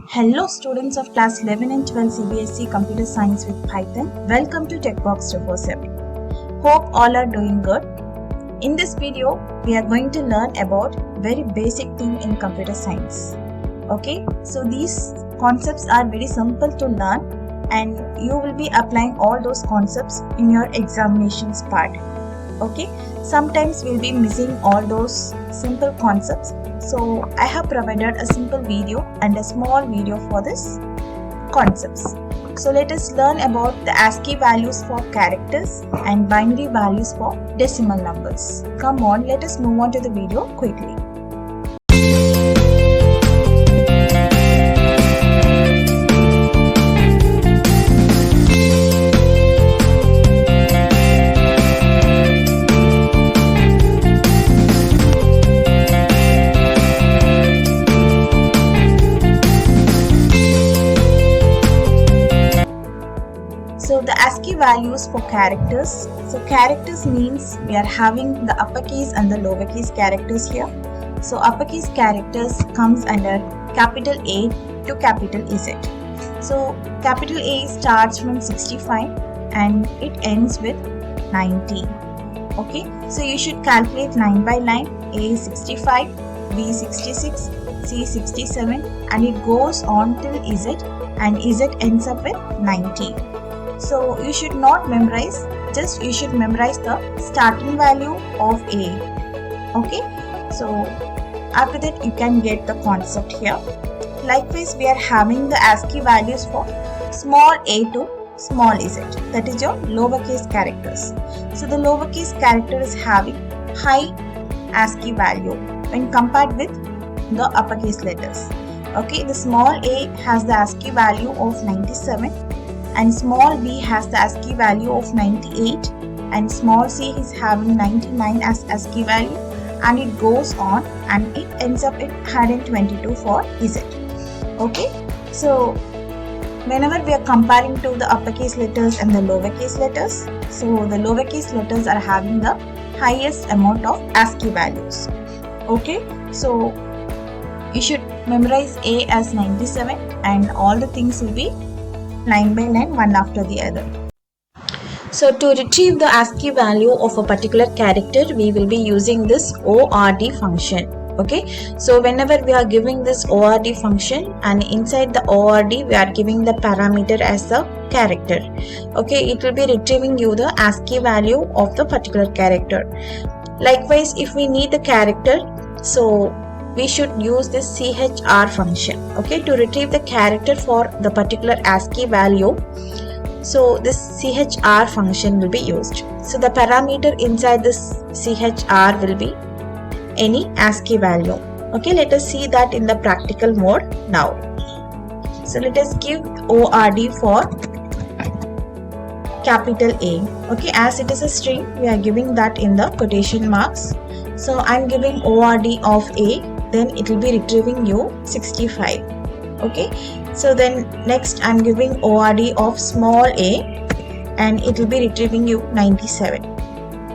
Hello students of class 11 and 12 CBSE Computer Science with Python. Welcome to TechBox 247. Hope all are doing good. In this video, we are going to learn about very basic thing in computer science. Okay, so these concepts are very simple to learn and you will be applying all those concepts in your examinations part. Okay, sometimes we'll be missing all those simple concepts. So I have provided a simple video and a small video for this concepts. So let us learn about the ASCII values for characters and binary values for decimal numbers. Come on, let us move on to the video quickly. So the ASCII values for characters. So characters means we are having the uppercase and the lowercase characters here. So uppercase characters comes under capital A to capital Z. So capital A starts from 65 and it ends with 90. Okay, so you should calculate line by line. A is 65, B 66, C 67 and it goes on till Z and Z ends up with 90. So you should not memorize, just you should memorize the starting value of A. Okay, so after that you can get the concept here. Likewise, we are having the ASCII values for small a to small z, that is your lowercase characters. So the lowercase character is having high ASCII value when compared with the uppercase letters. Okay, the small a has the ASCII value of 97 and small b has the ASCII value of 98 and small c is having 99 as ASCII value and it goes on and it ends up at 122 for z. Okay, so whenever we are comparing to the uppercase letters and the lowercase letters, so the lowercase letters are having the highest amount of ASCII values. Okay, so you should memorize A as 97 and all the things will be line by line, one after the other. So to retrieve the ASCII value of a particular character, we will be using this ORD function. Okay, so whenever we are giving this ORD function and inside the ORD we are giving the parameter as the character. Okay, it will be retrieving you the ASCII value of the particular character. Likewise, if we need the character, so we should use this CHR function, okay, to retrieve the character for the particular ASCII value. So this CHR function will be used. So the parameter inside this CHR will be any ASCII value. Okay, let us see that in the practical mode now. So let us give ORD for capital A. Okay, as it is a string, we are giving that in the quotation marks. So I am giving ORD of A. Then it will be retrieving you 65. Okay, so then next I am giving ORD of small a and it will be retrieving you 97.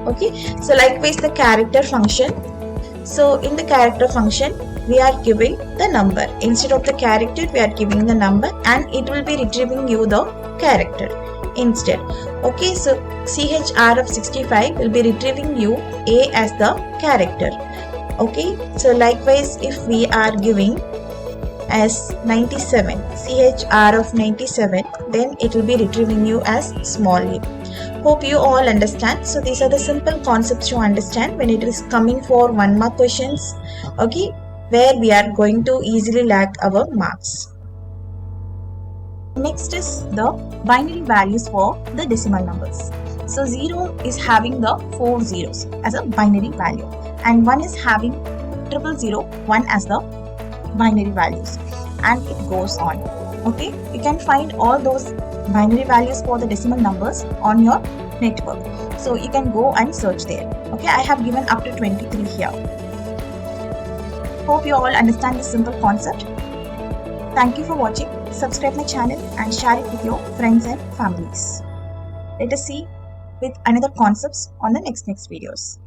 Okay, so likewise the character function. So in the character function we are giving the number instead of the character, we are giving the number and it will be retrieving you the character instead. Okay, so CHR of 65 will be retrieving you A as the character. Okay, so likewise if we are giving as 97, CHR of 97, then it will be retrieving you as small a. Hope you all understand. So these are the simple concepts to understand when it is coming for 1 mark questions, okay, where we are going to easily lag our marks. Next is the binary values for the decimal numbers. So 0 is having the 4 zeros as a binary value and 1 is having 00001 as the binary values and it goes on. Okay, you can find all those binary values for the decimal numbers on your network. So you can go and search there. Okay, I have given up to 23 here. Hope you all understand this simple concept. Thank you for watching. Subscribe my channel and share it with your friends and families. Let us see with another concepts on the next videos.